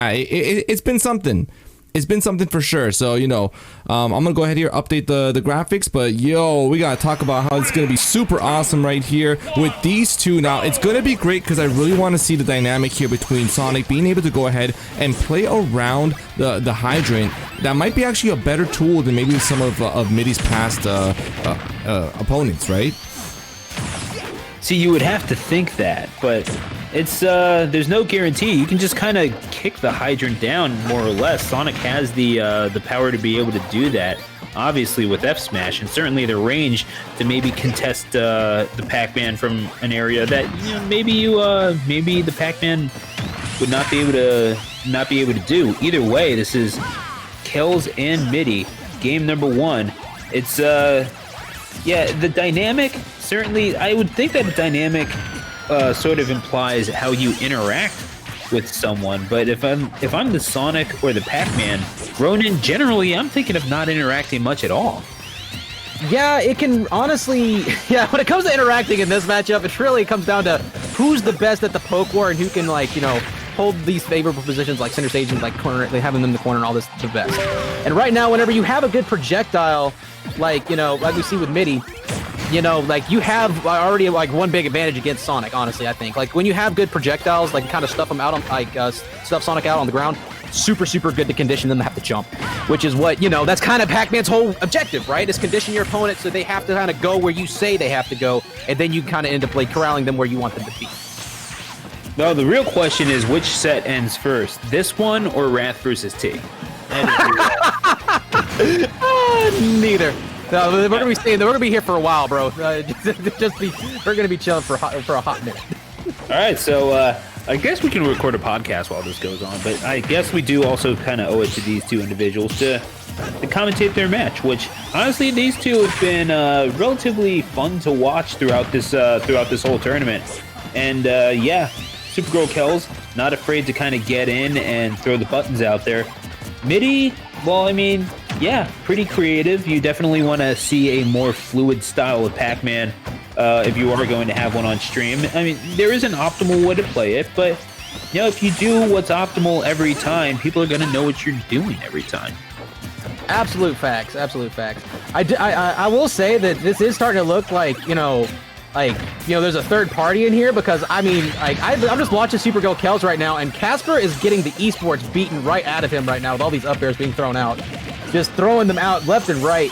It's been something. It's been something for sure. So, you know, I'm going to go ahead here, update the graphics. But, yo, we got to talk about how it's going to be super awesome right here with these two. Now, it's going to be great because I really want to see the dynamic here between Sonic being able to go ahead and play around the hydrant. That might be actually a better tool than maybe some of Middy's past opponents, right? See, you would have to think that, but it's there's no guarantee. You can just kind of kick the hydrant down, more or less. Sonic has the power to be able to do that, obviously with F Smash, and certainly the range to maybe contest the Pac-Man from an area that maybe the Pac-Man would not be able to do. Either way, this is Kels and Middy, game number 1. It's yeah, the dynamic. Certainly, I would think that the dynamic sort of implies how you interact with someone. But if I'm the Sonic or the Pac-Man, Ronin, generally, I'm thinking of not interacting much at all. Yeah, it can honestly. Yeah, when it comes to interacting in this matchup, it really comes down to who's the best at the poke war and who can, like, you know, hold these favorable positions like center stage and like corner, like having them in the corner and all this the best. And right now, whenever you have a good projectile, like, you know, like we see with Middy, you know, like, you have already, like, one big advantage against Sonic, honestly, I think. Like, when you have good projectiles, like, kind of stuff them out on, like, stuff Sonic out on the ground, super, super good to condition them to have to jump. Which is what, you know, that's kind of Pac-Man's whole objective, right? Is condition your opponent so they have to kind of go where you say they have to go, and then you kind of end up, like, corralling them where you want them to be. No, the real question is which set ends first, this one or Wrath versus T? Neither. No, we're gonna be staying. We're gonna be here for a while, bro. We're gonna be chilling for a hot minute. All right, so I guess we can record a podcast while this goes on, but I guess we do also kind of owe it to these two individuals to commentate their match. Which honestly, these two have been relatively fun to watch throughout this whole tournament. And yeah, SuperGirlKels not afraid to kind of get in and throw the buttons out there. Middy, well, I mean, yeah, pretty creative. You definitely want to see a more fluid style of Pac-Man if you are going to have one on stream. I mean, there is an optimal way to play it, but, you know, if you do what's optimal every time, people are going to know what you're doing every time. Absolute facts. Absolute facts. I will say that this is starting to look like, there's a third party in here because, I mean, like, I'm just watching SuperGirlKels right now, and Casper is getting the esports beaten right out of him right now with all these up airs being thrown out. Just throwing them out left and right.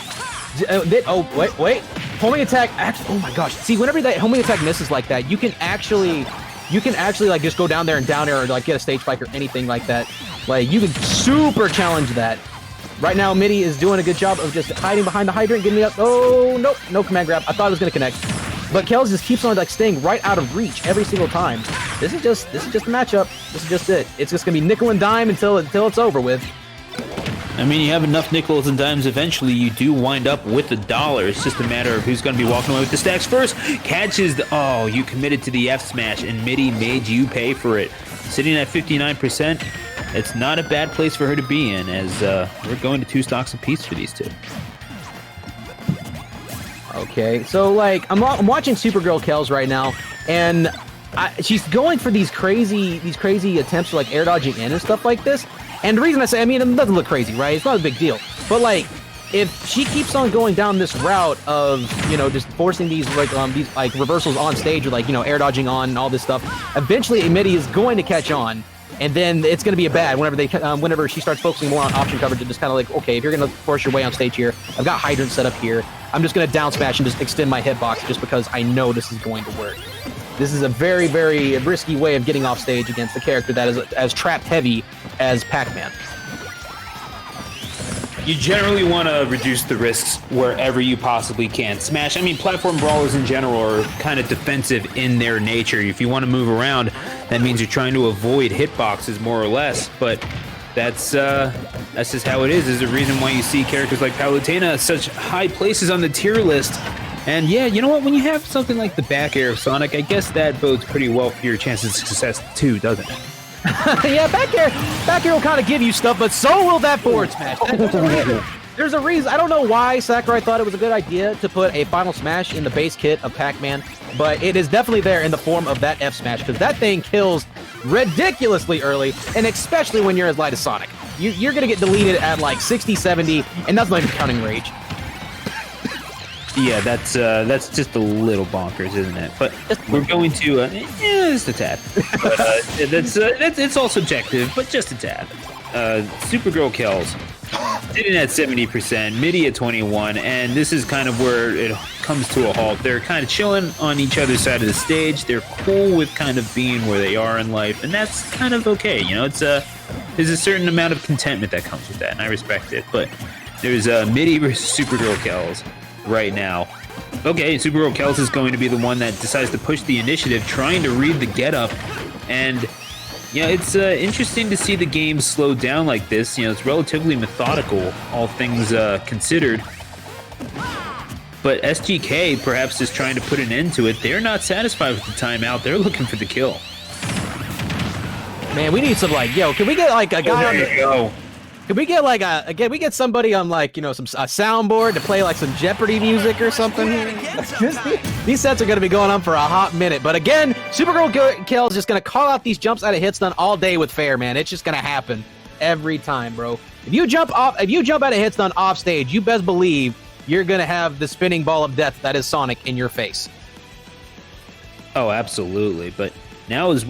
Oh, wait. Homing attack. Oh, my gosh. See, whenever that homing attack misses like that, you can actually, like, just go down there and down air or, like, get a stage spike or anything like that. Like, you can super challenge that. Right now, Middy is doing a good job of just hiding behind the hydrant, getting it up. Oh, nope. No command grab. I thought it was going to connect. But Kels just keeps on, like, staying right out of reach every single time. This is just a matchup. This is just it. It's just gonna be nickel and dime until it's over with. I mean, you have enough nickels and dimes, eventually you do wind up with $1. It's just a matter of who's going to be walking away with the stacks first. Catches the... Oh, you committed to the F smash, and Middy made you pay for it. Sitting at 59%, it's not a bad place for her to be in, as we're going to 2 stocks apiece for these two. Okay, so, like, I'm watching SuperGirlKels right now, and she's going for these crazy attempts for, like, air dodging in and stuff like this. And the reason I say, I mean, it doesn't look crazy, right? It's not a big deal. But, like, if she keeps on going down this route of, you know, just forcing these reversals on stage or, like, you know, air dodging on and all this stuff, eventually Middy is going to catch on. And then it's going to be a bad whenever she starts focusing more on option coverage and just kind of like, okay, if you're going to force your way on stage here, I've got hydrant set up here. I'm just going to down smash and just extend my hitbox just because I know this is going to work. This is a very, very risky way of getting off stage against a character that is as trap heavy as Pac-Man. You generally want to reduce the risks wherever you possibly can. Smash, I mean, platform brawlers in general are kind of defensive in their nature. If you want to move around, that means you're trying to avoid hitboxes more or less. But that's just how it is. There's a reason why you see characters like Palutena such high places on the tier list. And yeah, you know what? When you have something like the back air of Sonic, I guess that bodes pretty well for your chances of success too, doesn't it? Yeah, back air will kind of give you stuff, but so will that forward smash. There's a reason. I don't know why Sakurai thought it was a good idea to put a Final Smash in the base kit of Pac-Man, but it is definitely there in the form of that F Smash, because that thing kills ridiculously early, and especially when you're as light as Sonic. You're going to get deleted at like 60, 70, and that's not even counting Rage. Yeah, that's just a little bonkers, isn't it? But we're going to just a tad. But, that's it's all subjective, but just a tad. SuperGirlKels sitting at 70%, Middy at 21, and this is kind of where it comes to a halt. They're kind of chilling on each other's side of the stage. They're cool with kind of being where they are in life, and that's kind of okay. You know, there's a certain amount of contentment that comes with that, and I respect it. But there's Middy versus SuperGirlKels right now. Okay, SuperGirlKels is going to be the one that decides to push the initiative, trying to read the getup, and yeah, it's interesting to see the game slow down like this. You know, it's relatively methodical, all things considered. But SGK perhaps is trying to put an end to it. They're not satisfied with the timeout. They're looking for the kill. Man, we need some like, yo, can we get like a guy on the... Can we get like can we get somebody on like, you know, a soundboard to play like some Jeopardy music or something? These sets are going to be going on for a hot minute. But again, SuperGirlKels is just going to call out these jumps out of hits done all day with fair, man. It's just going to happen every time, bro. If you jump out of hits done off stage, you best believe you're going to have the spinning ball of death that is Sonic in your face. Oh, absolutely. But now as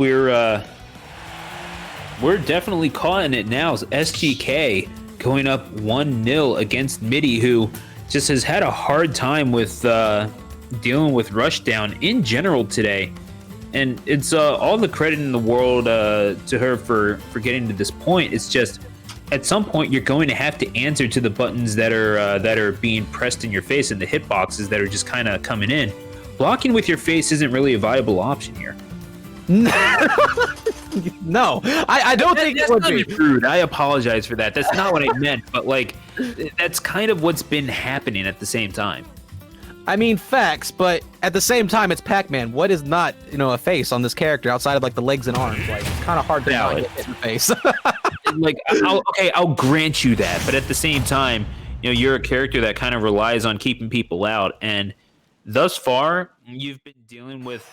we're definitely caught in it now. SGK going up 1-0 against Middy, who just has had a hard time with dealing with Rushdown in general today. And it's all the credit in the world to her for getting to this point. It's just at some point you're going to have to answer to the buttons that are being pressed in your face and the hitboxes that are just kind of coming in. Blocking with your face isn't really a viable option here. No, I don't think that's it would not be rude. I apologize for that. That's not what I meant, but like, that's kind of what's been happening at the same time. I mean, facts, but at the same time, it's Pac-Man. What is not, you know, a face on this character outside of like the legs and arms? Like, it's kind of hard to not get hit in the face. Like, I'll grant you that, but at the same time, you know, you're a character that kind of relies on keeping people out, and thus far, you've been dealing with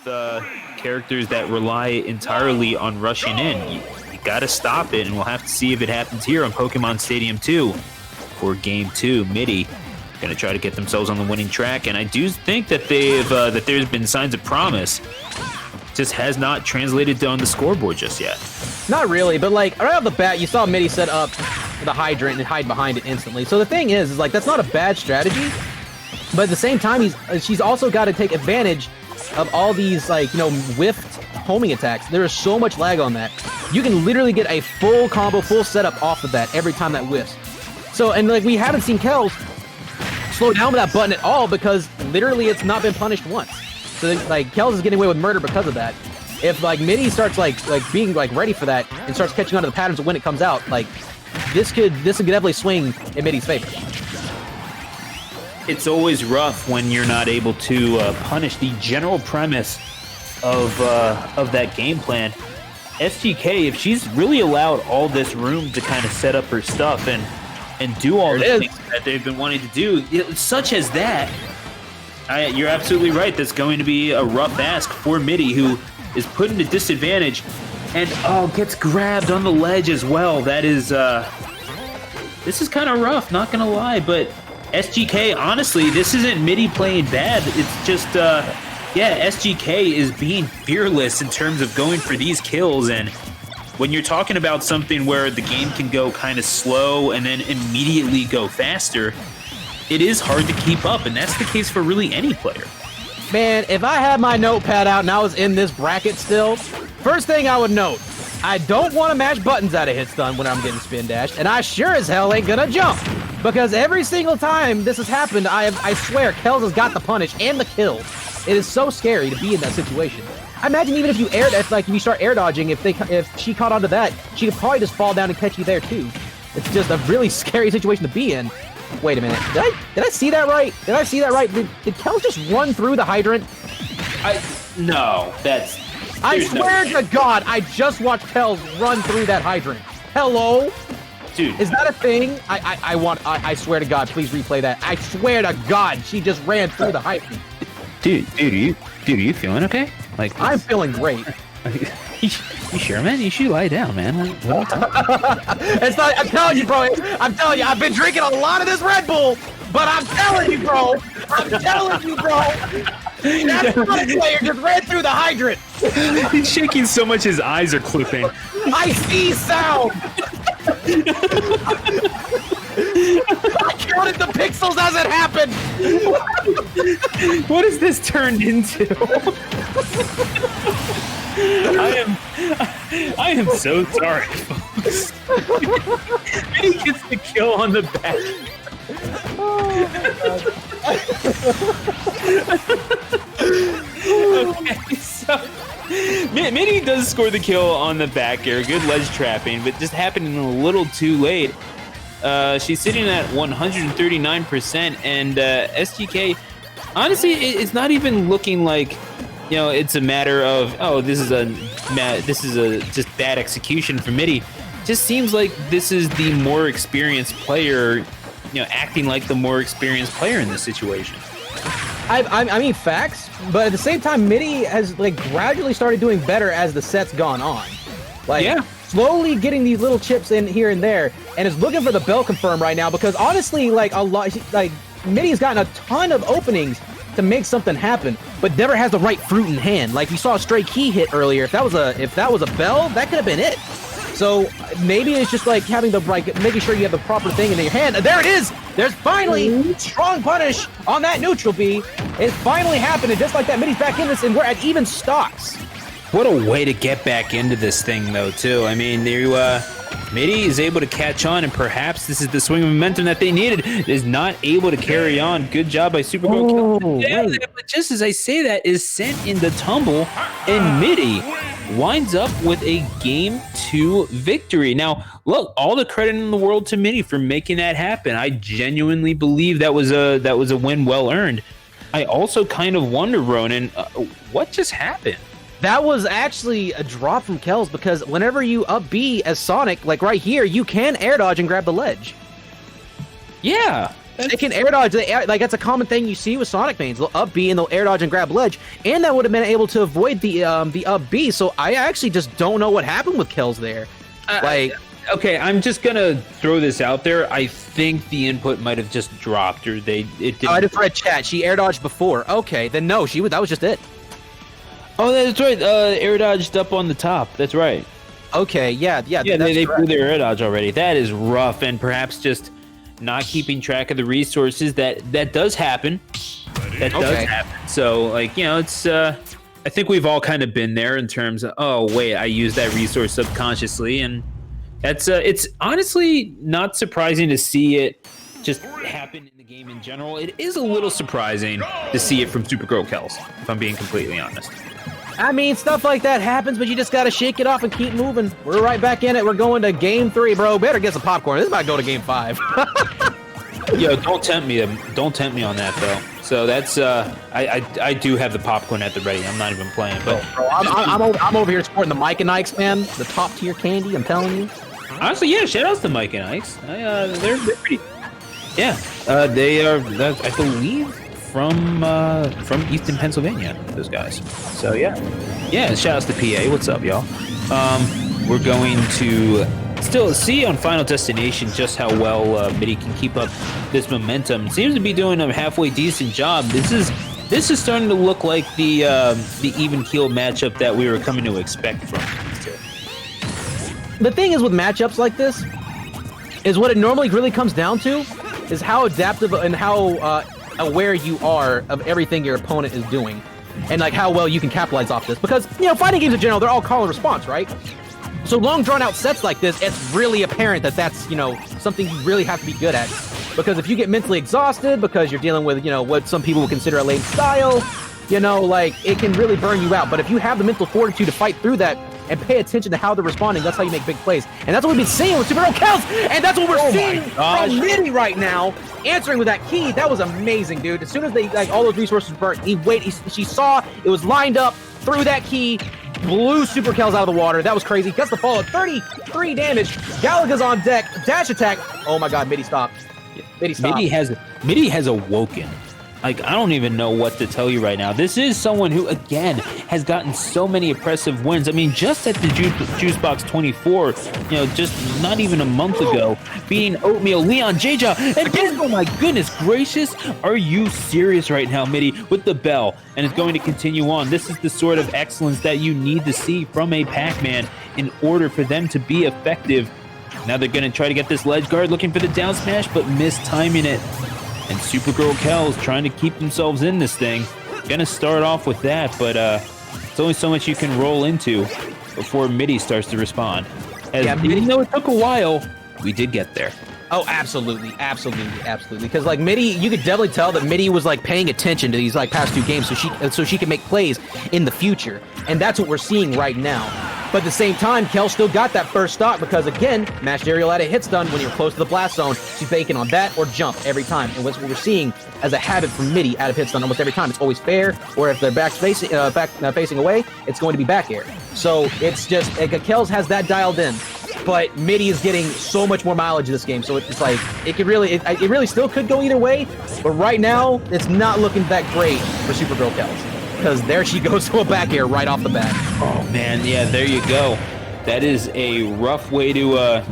characters that rely entirely on rushing in. You got to stop it, and we'll have to see if it happens here on Pokemon Stadium 2 for Game 2. Middy going to try to get themselves on the winning track, and I do think that that there's been signs of promise. Just has not translated on the scoreboard just yet. Not really, but like right off the bat, you saw Middy set up the hydrant and hide behind it instantly. So the thing is like that's not a bad strategy. But at the same time, she's also got to take advantage of all these, like, you know, whiffed homing attacks. There is so much lag on that. You can literally get a full combo, full setup off of that every time that whiffs. So, and like, we haven't seen Kels slow down with that button at all because literally it's not been punished once. So, like, Kels is getting away with murder because of that. If, like, Middy starts, like being, like, ready for that and starts catching on to the patterns of when it comes out, like, this could definitely swing in Middy's favor. It's always rough when you're not able to punish the general premise of that game plan. SGK, if she's really allowed all this room to kind of set up her stuff and do all the things that they've been wanting to do, such as that, you're absolutely right. That's going to be a rough ask for Middy, who is put in a disadvantage and gets grabbed on the ledge as well. That is this is kind of rough, not gonna lie, but SGK, honestly, this isn't Middy playing bad. It's just, SGK is being fearless in terms of going for these kills. And when you're talking about something where the game can go kind of slow and then immediately go faster, it is hard to keep up. And that's the case for really any player. Man, if I had my notepad out and I was in this bracket still, first thing I would note, I don't want to mash buttons out of hits done when I'm getting spin dashed, and I sure as hell ain't gonna jump. Because every single time this has happened, I swear, Kels has got the punish and the kill. It is so scary to be in that situation. I imagine even if you if you start air dodging, if she caught onto that, she could probably just fall down and catch you there too. It's just a really scary situation to be in. Wait a minute, did I see that right? Did I see that right? Did Kels just run through the hydrant? No, that's... I swear to God, I just watched Kels run through that hydrant. Hello? Dude. Is that a thing? I swear to God, please replay that. I swear to God, she just ran through the hydrant. Dude, are you feeling okay? Like, I'm feeling great. You sure, man? You should lie down, man. It's not. I'm telling you, bro. I'm telling you, I've been drinking a lot of this Red Bull, but I'm telling you, bro. That Sonic player just ran through the hydrant. He's shaking so much his eyes are clipping. I see sound. I counted the pixels as it happened. What has this turned into? I am so sorry, folks. Middy gets the kill on the back. Oh my God. Okay, so Middy does score the kill on the back air. Good ledge trapping, but just happening a little too late. She's sitting at 139%, and SGK, honestly, it's not even looking like, you know, it's a matter of, oh, this is a just bad execution for Middy. Just seems like this is the more experienced player, you know, acting like the more experienced player in this situation. I mean, facts, but at the same time, Middy has like gradually started doing better as the set's gone on. Like, yeah. Slowly getting these little chips in here and there, and is looking for the bell confirm right now because honestly, like Middy's gotten a ton of openings to make something happen, but never has the right fruit in hand. Like we saw a stray key hit earlier. If that was a bell, that could have been it. So maybe it's just like having the making sure you have the proper thing in your hand. There it is. There's finally strong punish on that neutral B. It finally happened, and just like that, Middy's back in this, and we're at even stocks. What a way to get back into this thing, though, too. I mean, Middy is able to catch on, and perhaps this is the swing of momentum that they needed. Is not able to carry on. Good job by SuperGirlKels. Yeah, but just as I say that, is sent in the tumble, and Middy winds up with a Game 2 victory. Now, look, all the credit in the world to Middy for making that happen. I genuinely believe that was a win well earned. I also kind of wonder, Ronan, what just happened? That was actually a drop from Kels because whenever you up B as Sonic, like right here, you can air dodge and grab the ledge. Yeah. They can air dodge. Like that's a common thing you see with Sonic mains. They'll up B and they'll air dodge and grab ledge, and that would have been able to avoid the up B. So I actually just don't know what happened with Kels there. Okay, I'm just gonna throw this out there. I think the input might have just dropped, or it didn't. I just read chat. She air dodged before. Okay, then no, that was just it. Oh, that's right. Air dodged up on the top. That's right. Okay, yeah. They threw their air dodge already. That is rough, and perhaps just not keeping track of the resources. That does happen. That does happen. So, like, you know, it's. I think we've all kind of been there in terms of, oh wait, I used that resource subconsciously, and that's. It's honestly not surprising to see it just happen in the game in general. It is a little surprising to see it from SuperGirlKels, if I'm being completely honest. I mean, stuff like that happens, but you just gotta shake it off and keep moving. We're right back in it. We're going to Game 3, bro. Better get some popcorn. This might go to Game 5. Yo, don't tempt me. Don't tempt me on that, though. So that's I do have the popcorn at the ready. I'm not even playing, but bro, I'm over here supporting the Mike and Ike's, man. The top tier candy. I'm telling you. Honestly, yeah. Shout outs to Mike and Ike's. They're pretty. Yeah, they are. I believe from Easton, Pennsylvania. Those guys. So yeah. Shout outs to PA. What's up, y'all? We're going to still see on Final Destination just how well Middy can keep up this momentum. Seems to be doing a halfway decent job. This is starting to look like the even keel matchup that we were coming to expect from these two. The thing is with matchups like this, is what it normally really comes down to is how adaptive and how aware you are of everything your opponent is doing, and like how well you can capitalize off this. Because, you know, fighting games in general, they're all call and response, right? So long drawn out sets like this, it's really apparent that that's, you know, something you really have to be good at. Because if you get mentally exhausted because you're dealing with, you know, what some people would consider a late style, you know, like it can really burn you out. But if you have the mental fortitude to fight through that and pay attention to how they're responding, that's how you make big plays. And that's what we've been seeing with SuperGirlKels, and that's what we're seeing from Middy right now, answering with that key. That was amazing, dude. As soon as they, like, all those resources burnt, she saw it was lined up, threw that key, blew SuperGirlKels out of the water. That was crazy. Gets the follow. 33 damage. Galaga's on deck. Dash attack. Oh my god, Middy stopped. Middy stopped. Middy has awoken. Like, I don't even know what to tell you right now. This is someone who, again, has gotten so many impressive wins. I mean, just at the Juice Box 24, you know, just not even a month ago, beating Oatmeal, Leon, J-Jaw, and this, oh my goodness gracious, are you serious right now, Middy, with the bell? And it's going to continue on. This is the sort of excellence that you need to see from a Pac-Man in order for them to be effective. Now they're going to try to get this ledge guard, looking for the down smash, but mistiming it. And SuperGirlKels trying to keep themselves in this thing. Gonna start off with that, but it's only so much you can roll into before Middy starts to respond. As even though it took a while, we did get there. Oh, absolutely, absolutely, absolutely. Because like Middy, you could definitely tell that Middy was like paying attention to these like past 2 games, so she can make plays in the future, and that's what we're seeing right now. But at the same time, Kel still got that first stock because, again, mashed aerial at a hit stun when you're close to the blast zone. She's banking on that or jump every time. And what's what we're seeing as a habit from Middy out of hit stun almost every time. It's always fair, or if they're facing away, it's going to be back air. So it's just, Kels has that dialed in. But Middy is getting so much more mileage in this game, so it's like, it really still could go either way. But right now, it's not looking that great for SuperGirlKels. Because there she goes to a back air right off the bat. Oh man, yeah, there you go. That is a rough way to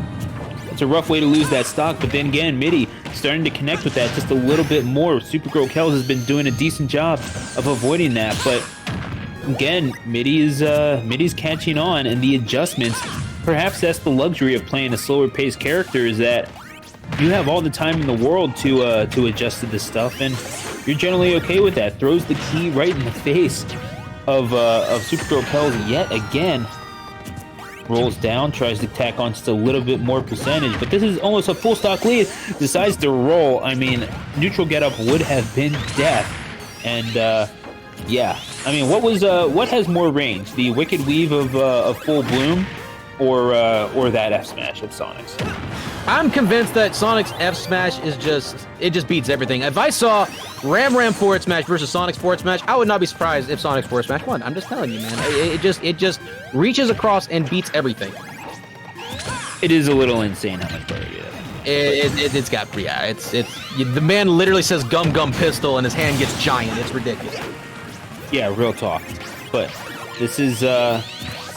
it's a rough way to lose that stock. But then again, Middy starting to connect with that just a little bit more. SuperGirlKels has been doing a decent job of avoiding that. But again, Middy's catching on, and the adjustments. Perhaps that's the luxury of playing a slower paced character, is that you have all the time in the world to adjust to this stuff, and you're generally okay with that. Throws the key right in the face of SuperGirlKels yet again. Rolls down, tries to tack on just a little bit more percentage, but this is almost a full stock lead. Decides to roll. I mean, neutral getup would have been death, and yeah. I mean, what has more range, the Wicked Weave of Full Bloom, or that F smash of Sonic's? I'm convinced that Sonic's F smash is just beats everything. If I saw Ram forward smash versus Sonic's forward smash, I would not be surprised if Sonic's forward smash won. I'm just telling you, man. It just reaches across and beats everything. It is a little insane how much better it is. It's got, yeah, it's the man literally says gum pistol and his hand gets giant. It's ridiculous. Yeah, real talk. But this is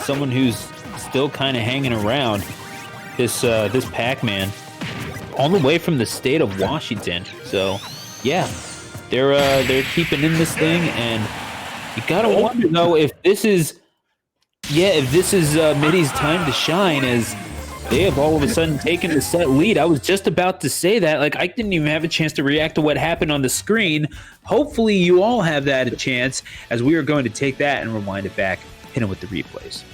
someone who's still kind of hanging around. This Pac-Man, all the way from the state of Washington. So, yeah, they're keeping in this thing, and you gotta wonder though if this is Middy's time to shine, as they have all of a sudden taken the set lead. I was just about to say that, like, I didn't even have a chance to react to what happened on the screen. Hopefully, you all have that a chance, as we are going to take that and rewind it back, hit it with the replays.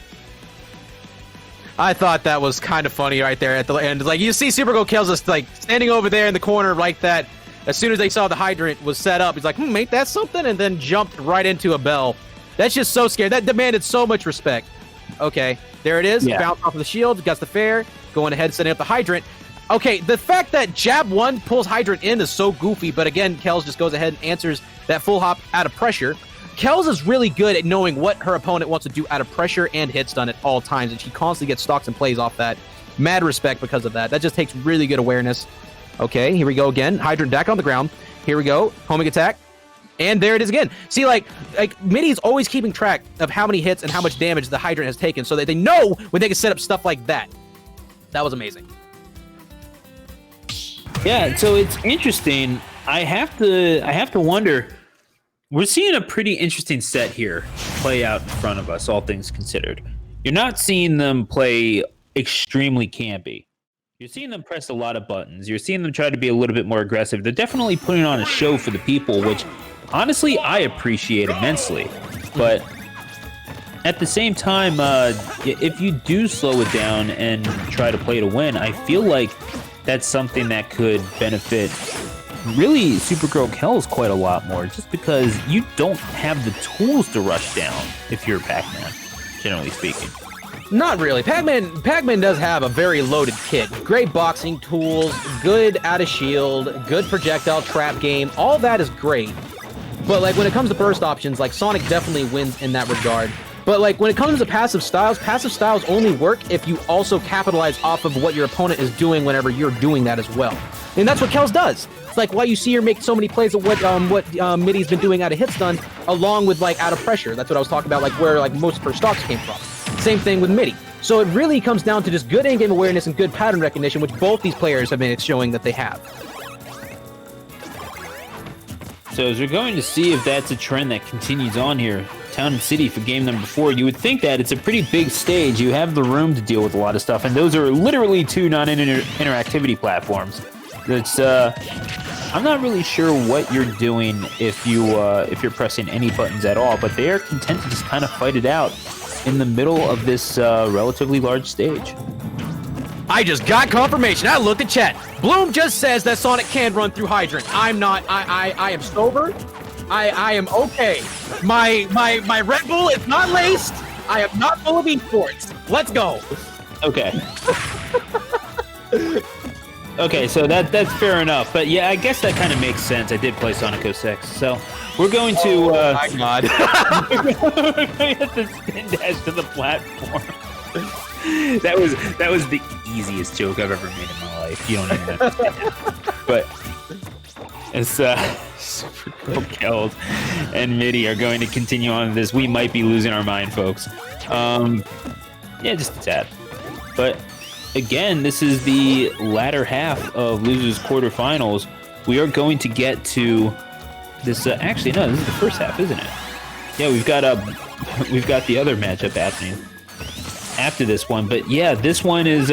I thought that was kind of funny right there at the end. Like, you see SuperGirlKels just like standing over there in the corner like that. As soon as they saw the hydrant was set up, he's like, ain't that something? And then jumped right into a bell. That's just so scary. That demanded so much respect. Okay, there it is. Yeah. Bounce off of the shield, gets the fair, going ahead, setting up the hydrant. Okay, the fact that Jab 1 pulls hydrant in is so goofy, but again, Kels just goes ahead and answers that full hop out of pressure. Kels is really good at knowing what her opponent wants to do out of pressure and hit stun at all times, and she constantly gets stocks and plays off that. Mad respect because of that. That just takes really good awareness. Okay, here we go again. Hydrant back on the ground. Here we go. Homing attack. And there it is again. See, like Middy's always keeping track of how many hits and how much damage the hydrant has taken, so that they know when they can set up stuff like that. That was amazing. Yeah, so it's interesting. I have to wonder. We're seeing a pretty interesting set here play out in front of us, all things considered. You're not seeing them play extremely campy. You're seeing them press a lot of buttons. You're seeing them try to be a little bit more aggressive. They're definitely putting on a show for the people, which honestly I appreciate immensely. But at the same time, if you do slow it down and try to play to win, I feel like that's something that could benefit really SuperGirlKels quite a lot more, just because you don't have the tools to rush down if you're Pac-Man, generally speaking. Not really. Pac-Man does have a very loaded kit. Great boxing tools, good out of shield, good projectile trap game. All that is great. But like when it comes to burst options, like Sonic definitely wins in that regard. But like when it comes to passive styles only work if you also capitalize off of what your opponent is doing whenever you're doing that as well. And that's what Kels does. It's like why you see her make so many plays of what Middy's been doing out of hit stun, along with like out of pressure. That's what I was talking about, like where like most of her stocks came from. Same thing with Middy. So it really comes down to just good in-game awareness and good pattern recognition, which both these players have been showing that they have. So as we're going to see if that's a trend that continues on here, Town and City for game number 4, you would think that it's a pretty big stage. You have the room to deal with a lot of stuff, and those are literally 2 non-interactivity platforms. It's I'm not really sure what you're doing if you're pressing any buttons at all, but they are content to just kind of fight it out in the middle of this relatively large stage. I just got confirmation. I looked at chat. Bloom just says that Sonic can run through Hydrant. I'm not. I am sober. I am okay. My Red Bull is not laced. I am not full of esports. Let's go. Okay. Okay, so that's fair enough. But yeah, I guess that kind of makes sense. I did play Sonic 06. So we're going to... my God. We're going to have to spin dash to the platform. That was the easiest joke I've ever made in my life. You don't even understand it. But it's SuperGirlKels and Middy are going to continue on this. We might be losing our mind, folks. Yeah, just a tad. But again, this is the latter half of Losers Quarterfinals. We are going to get to this. Actually, no, this is the first half, isn't it? Yeah, we've got the other matchup happening after this one. But yeah, this one is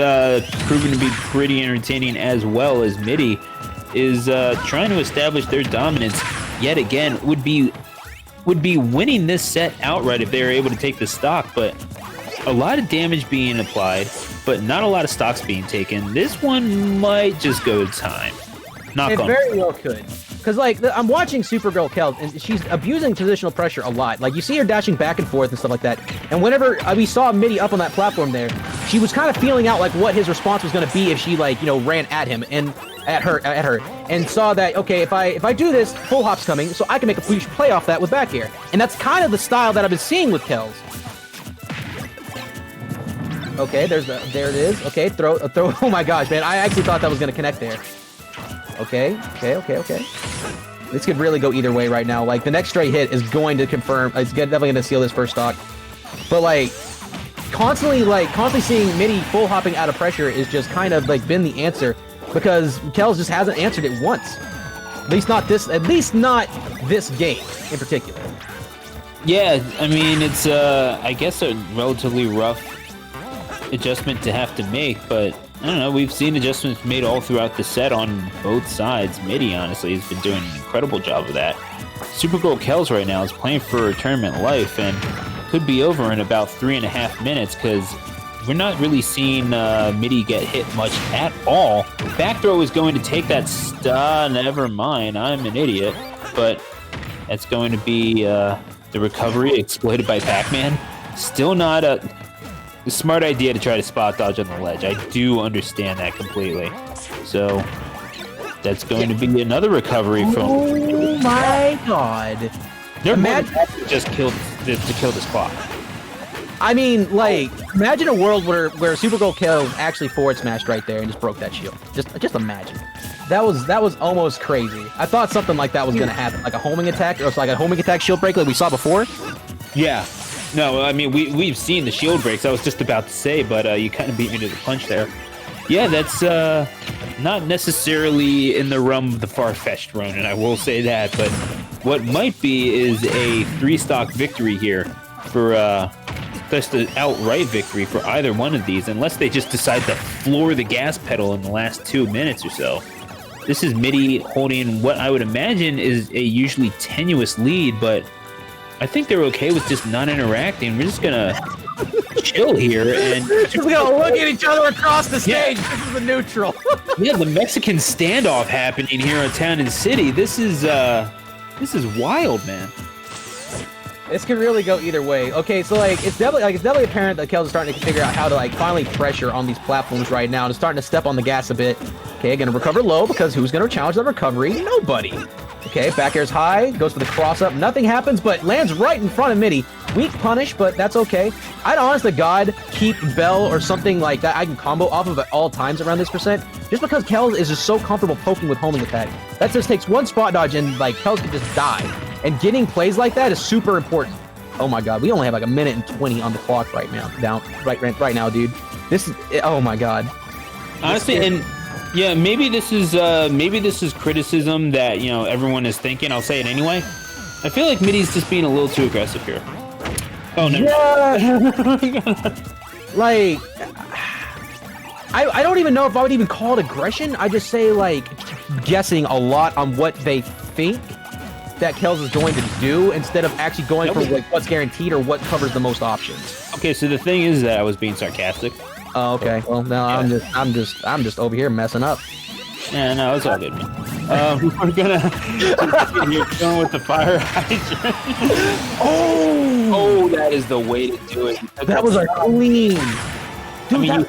proven to be pretty entertaining, as well as Middy is trying to establish their dominance yet again. Would be winning this set outright if they were able to take the stock, but a lot of damage being applied, but not a lot of stocks being taken. This one might just go to time. It very well could. Because, like, I'm watching SuperGirlKels, and she's abusing positional pressure a lot. Like, you see her dashing back and forth and stuff like that. And whenever we saw Middy up on that platform there, she was kind of feeling out, like, what his response was going to be if she, like, you know, ran at him and at her, and saw that, okay, if I do this, full hop's coming, so I can make a huge play off that with back air. And that's kind of the style that I've been seeing with Kels. Okay, there it is. Okay, throw. Oh my gosh, man! I actually thought that was gonna connect there. Okay. This could really go either way right now. Like the next straight hit is going to confirm. It's definitely gonna seal this first stock. But like, constantly seeing Middy full hopping out of pressure is just kind of like been the answer, because Kels just hasn't answered it once. At least not this game in particular. Yeah, I mean it's I guess a relatively rough adjustment to have to make, but I don't know, we've seen adjustments made all throughout the set on both sides. Middy honestly has been doing an incredible job of that. SuperGirlKels right now is playing for tournament life and could be over in about 3.5 minutes, because we're not really seeing Middy get hit much at all. Back throw is going to take that never mind, I'm an idiot, but that's going to be the recovery exploited by Pac-Man. Still not a smart idea to try to spot dodge on the ledge. I do understand that completely. So that's going to be another recovery from... Oh my God. Imagine just to kill this clock. I mean, like, imagine a world where SuperGirlKels actually forward smashed right there and just broke that shield. Just imagine. That was almost crazy. I thought something like that was gonna happen, like a homing attack, or it's like a homing attack shield break like we saw before. Yeah. No, I mean, we've seen the shield breaks. I was just about to say, but you kind of beat me to the punch there. Yeah, that's not necessarily in the realm of the far-fetched run, and I will say that. But what might be is a 3-stock victory here for just an outright victory for either one of these, unless they just decide to floor the gas pedal in the last 2 minutes or so. This is Middy holding what I would imagine is a usually tenuous lead, but I think they're okay with just not interacting. We're just gonna chill here and we're gonna look at each other across the stage. Yeah. This is the neutral. Yeah, the Mexican standoff happening here in Town and City. This is wild, man. This could really go either way. Okay, so it's definitely apparent that Kels is starting to figure out how to finally pressure on these platforms right now, and is starting to step on the gas a bit. Okay, gonna recover low, because who's gonna challenge that recovery? Nobody. Okay, back air's high, goes for the cross up, nothing happens, but lands right in front of Middy. weak punish, but that's okay. I'd honest to God keep Bell or something like that I can combo off of at all times around this percent, just because Kels is just so comfortable poking with homing attack. That just takes one spot dodge and like Kels can just die. And getting plays like that is super important. Oh my God, we only have like 1:20 on the clock right now. Right now, dude. This is, oh my God. Honestly, and yeah, maybe this is criticism that, you know, everyone is thinking. I'll say it anyway. I feel like Middy's just being a little too aggressive here. Oh, no. Yeah. Like, I don't even know if I would even call it aggression. I just say, like, guessing a lot on what they think that Kels is going to do instead of actually going for like what's guaranteed or what covers the most options. Okay, so the thing is that I was being sarcastic. Oh, okay. Well, no, yeah. I'm just over here messing up. Yeah, no, it's all good, man. We're gonna you're going with the fire hydrant. Oh, that is the way to do it. That was a clean. Dude, I mean,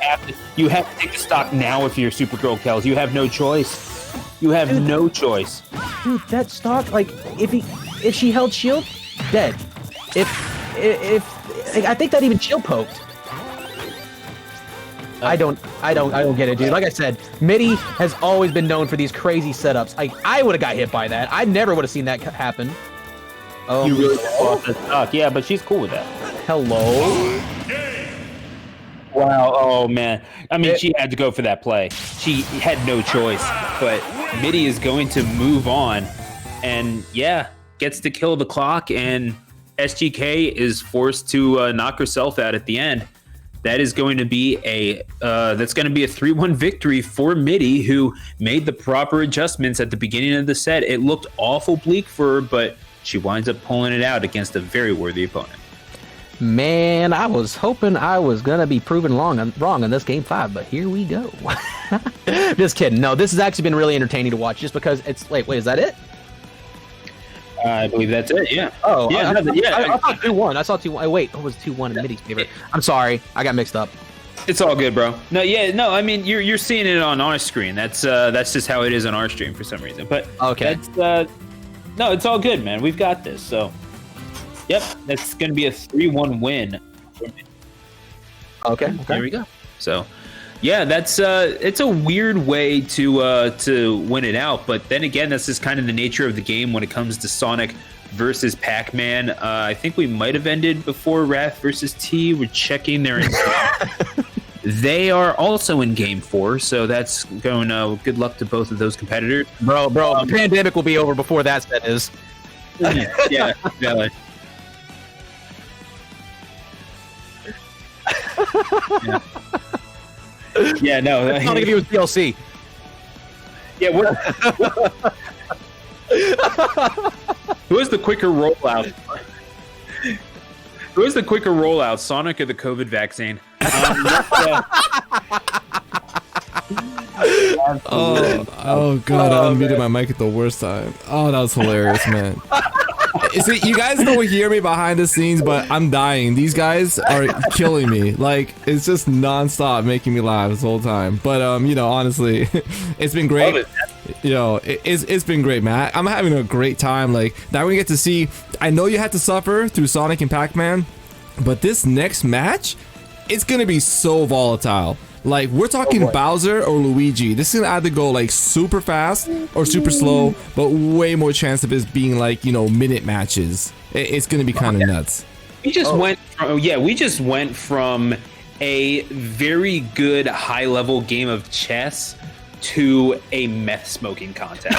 you have to take the stock now if you're SuperGirlKels. You have no choice. You have no choice. Dude, that stock, like, if she held shield, dead. If I think that even shield poked. I don't get it, dude. Like I said, Middy has always been known for these crazy setups. Like, I would have got hit by that. I never would have seen that happen. You really lost the stock. Yeah, but she's cool with that. Hello? Wow. Oh, man. I mean, she had to go for that play. She had no choice. But Middy is going to move on. And, yeah, gets to kill the clock. And SGK is forced to knock herself out at the end. That is going to be a 3-1 victory for Middy, who made the proper adjustments at the beginning of the set. It looked awful bleak for her, but she winds up pulling it out against a very worthy opponent. Man, I was hoping I was going to be proven wrong on this game 5, but here we go. Just kidding. No, this has actually been really entertaining to watch just because it's... Wait, is that it? I believe that's it, yeah. Oh, yeah. I thought 2-1. I saw 2-1. Wait, it was 2-1 in Middy's favor. I'm sorry. I got mixed up. It's all good, bro. No, I mean, you're seeing it on our screen. That's just how it is on our stream for some reason. But okay. No, it's all good, man. We've got this. So, yep, that's going to be a 3-1 win. Okay. There we go. So, yeah, that's it's a weird way to win it out, but then again, that's just kind of the nature of the game when it comes to Sonic versus Pac-Man. I think we might have ended before Wrath versus T. We're checking their They are also in Game 4, so that's going. Good luck to both of those competitors, bro. The pandemic will be over before that set is. Yeah, really. Yeah. Yeah, no. It's not gonna give you DLC. Yeah, who is the quicker rollout? Who is the quicker rollout, Sonic or the COVID vaccine? Oh God! I unmuted my mic at the worst time. Oh, that was hilarious, man. See, you guys don't hear me behind the scenes, but I'm dying. These guys are killing me. Like, it's just nonstop making me laugh this whole time. But honestly, it's been great. It's been great, man. I'm having a great time. Like, now we get to see. I know you had to suffer through Sonic and Pac-Man, but this next match, it's gonna be so volatile. Like, we're talking Bowser or Luigi. This is gonna either go like super fast or super slow, but way more chance of it being like, minute matches. It's gonna be kind of nuts. We just went from a very good high level game of chess to a meth smoking contest.